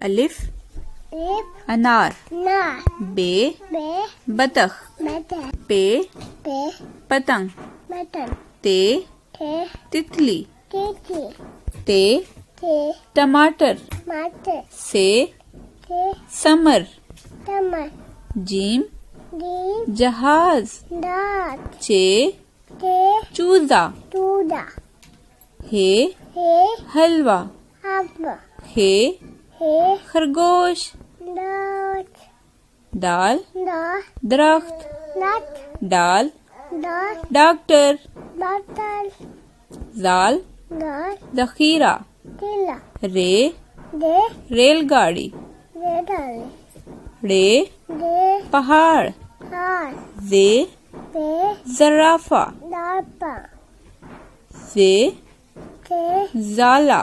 الف انار، بے بطخ، پے پتنگ، تے تتلی، تے ٹماٹر، سے سمر، جیم جہاز، چے چوزا، ہے حلوہ، ہے خرگوش، دال درخت، ڈال ڈاکٹر، زال ذخیرہ، رے ریل گاڑی، رے پہاڑ، زے زرافہ، زے زالہ،